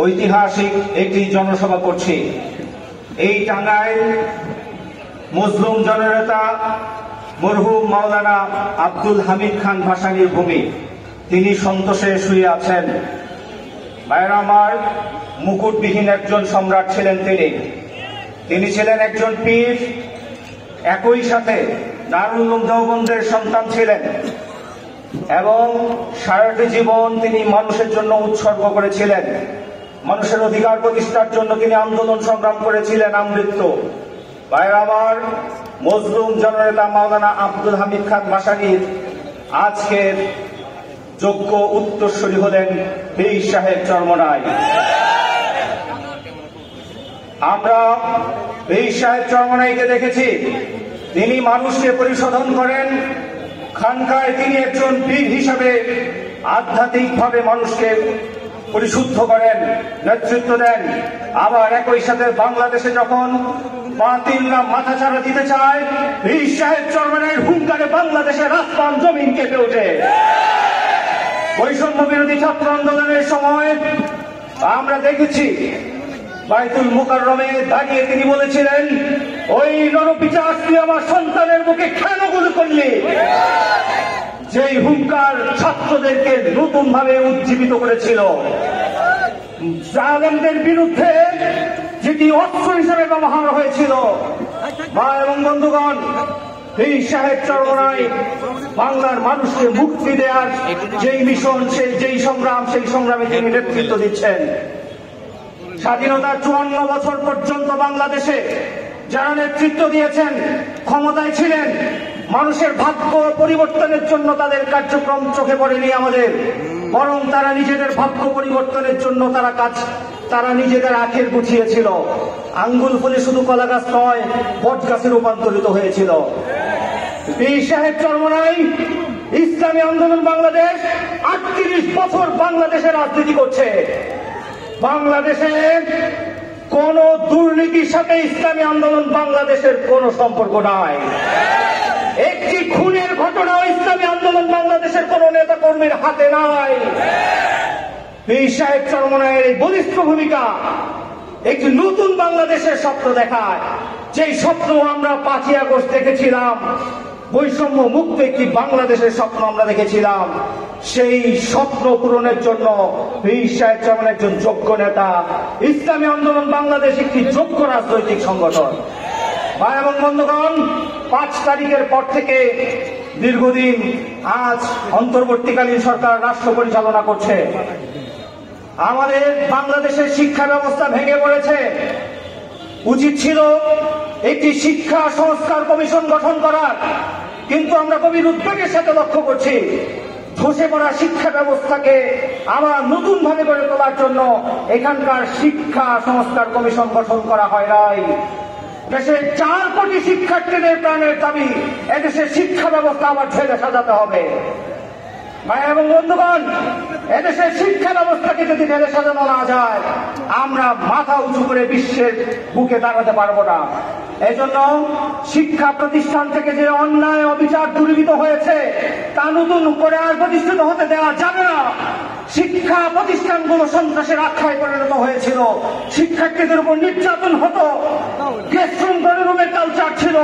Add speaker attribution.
Speaker 1: ঐতিহাসিক একটি জনসভা করছি। এই টাঙ্গাইল মজলুম জননেতা মরহুম মাওলানা আব্দুল হামিদ খান ভাসানীর ভূমি। তিনি সন্তোষে শুয়ে আছেন। ভাইরা আমার, মুকুটবিহীন একজন সম্রাট ছিলেন তিনি ছিলেন একজন পীর, একই সাথে দারুল উলুম দেওবন্দের সন্তান ছিলেন এবং সারাটি জীবন তিনি মানুষের জন্য উৎসর্গ করেছিলেন। মানুষের অধিকার প্রতিষ্ঠার জন্য তিনি আন্দোলন সংগ্রাম করেছিলেন আমৃত্যু। ভাইরা আমার, মজলুম জননেতা মাওলানা আব্দুল হামিদ খান ভাসানীর আজকের যোগ্য উত্তরসূরি হলেন পীর সাহেব চরমনাই। আমরা পীর সাহেব চরমনাইকে দেখেছি, তিনি মানুষকে পরিশোধন করেন। খানকায় তিনি একজন পীর হিসাবে আধ্যাত্মিকভাবে মানুষকে পরিশুদ্ধ করেন, নেতৃত্ব দেন। আবার একই সাথে বাংলাদেশে যখন বাতিলরা মাথাচাড়া দিতে চায়, পীর সাহেব চরমনাইয়ের হুঙ্কারে বাংলাদেশের আসমান জমিন কেঁপে ওঠে। বৈষম্য বিরোধী ছাত্র আন্দোলনের সময় আমরা দেখেছি বাইতুল মুকাররমে দাঁড়িয়ে তিনি বলেছিলেন, ওই নরপিশাচ তুই আমার সন্তানের মুখে কেন গুলি করলি? যেই হুঙ্কার ছাত্রদেরকে নতুন ভাবে উজ্জীবিত করেছিল। জালেমদের বিরুদ্ধে যেটি অস্ত্র হিসেবে ব্যবহার হয়েছিল। ভাই এবং বন্ধুগণ, পীর সাহেব চরমনাই বাংলার মানুষকে মুক্তি দেওয়ার যেই মিশন, যেই সংগ্রাম, সেই সংগ্রামে তিনি নেতৃত্ব দিচ্ছেন। স্বাধীনতার 54 বছর পর্যন্ত বাংলাদেশে যারা নেতৃত্ব দিয়েছেন, ক্ষমতায় ছিলেন, মানুষের ভাগ্য পরিবর্তনের জন্য তাদের কার্যক্রম চোখে পড়েনি আমাদের, বরং তারা নিজেদের ভাগ্য পরিবর্তনের জন্য তারা নিজেদের আখের গুছিয়েছিল। আঙ্গুল ফুলে শুধু কলা গাছ নয়, বট গাছে রূপান্তরিত হয়েছিল। পীর সাহেব চরমনাই ইসলামী আন্দোলন বাংলাদেশ 38 বছর বাংলাদেশে রাজনীতি করছে। বাংলাদেশে কোন দুর্নীতির সাথে ইসলামী আন্দোলন বাংলাদেশের কোন সম্পর্ক নাই। একটি খুনের ঘটনাও ইসলামী আন্দোলন বাংলাদেশের কোন নেতা কর্মীর হাতে নাই। পীর সাহেব চরমনাইয়ের এই বলিষ্ঠ ভূমিকা একটি নতুন বাংলাদেশের স্বপ্ন দেখায়। যেই স্বপ্ন আমরা 5ই আগস্ট দেখেছিলাম, বৈষম্য মুক্ত একটি বাংলাদেশের স্বপ্ন আমরা দেখেছিলাম, সেই স্বপ্ন পূরণের জন্য পীর সাহেব চরমনাই একজন যোগ্য নেতা। ইসলামী আন্দোলন বাংলাদেশ একটি যোগ্য রাজনৈতিক সংগঠন। ভাই এবং বন্ধুগণ, 5 তারিখের পর থেকে দীর্ঘদিন আজ অন্তর্বর্তীকালীন সরকার রাষ্ট্র পরিচালনা করছে। আমাদের বাংলাদেশের শিক্ষা ব্যবস্থা ভেঙে পড়েছে। উচিত ছিল একটি শিক্ষা সংস্কার কমিশন গঠন করার, কিন্তু আমরা গভীর উদ্বেগের সাথে লক্ষ্য করছি ধসে পড়া শিক্ষা ব্যবস্থাকে আবার নতুন ভাবে গড়ে তোলার জন্য এখানকার শিক্ষা সংস্কার কমিশন গঠন করা হয় নাই। দেশের 4 কোটি শিক্ষার্থীদের প্রাণের দাবি, এদেশের শিক্ষা ব্যবস্থা আবার ঢেলে সাজাতে হবে। ভাই এবং বন্ধুগণ, এদেশের শিক্ষা ব্যবস্থাকে যদি ঢেলে সাজানো না যায়, আমরা মাথা উঁচু করে বিশ্বের বুকে দাঁড়াতে পারবো না। এজন্য শিক্ষা প্রতিষ্ঠান থেকে যে অন্যায় অবিচার দূরীভূত হয়েছে, তা নতুন করে আর প্রতিষ্ঠিত হতে দেওয়া যাবে না। শিক্ষা প্রতিষ্ঠানগুলো সন্ত্রাসের আখ্যায় পরিণত হয়েছিল, শিক্ষার্থীদের উপর নির্যাতন হতো, গেস্ট রুম, রুমের কালচার ছিল।